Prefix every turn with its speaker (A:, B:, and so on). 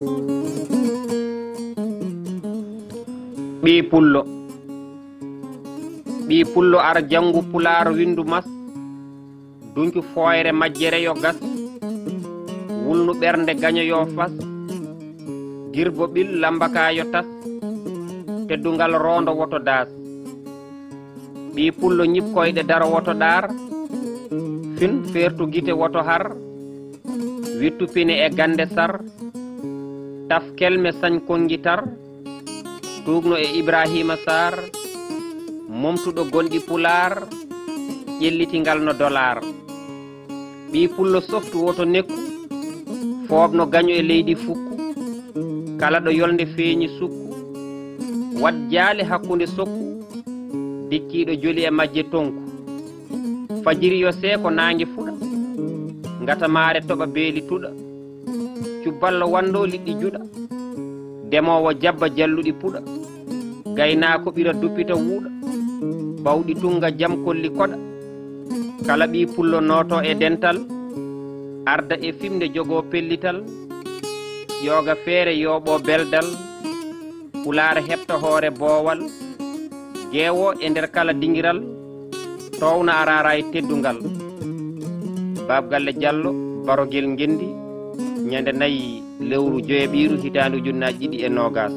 A: ɓi pullo ara jangu pular windu mas duncu foyre majjere yo gas wulnu ɓernde gaño yo fas girbo ɓil lambaka yo tas teddungal rondo woto das ɓi pullo ñipkoyɗe daro woto ɗar fin fertu gite woto har wittu pine e gande sar taf kelme sañ kongitar tugno e Ibrahima Sar momtuɗo gonɗi pular ƴellitingal no dollar ɓi pullo softu woto nekku foobno gaño e leydi fukku kala ɗo yolnde feeñi sukku wat jaale hakkunde sokku dikkiɗo joli e majje tonku fajiri yo seeko nangue fuɗa ngata maare toɓa beeli tuɗa cubballo wando liɗɗi juɗa demowo jabba jalluɗi puɗa gaynako ɓira duppita wuuɗa bawɗi tunga jam kolli koɗa kala ɓi pullo noto e dental arda e fimde jogo pellital yoga feere yoɓo beldal pulaara heɓta hoore boowal geewo e nder kala dingiral towna arara e teddungal babgalle Diallo Barogel Ngendi ñande nayi lewru joye ɓiru hitandu ujunnaji ɗiɗi e nogas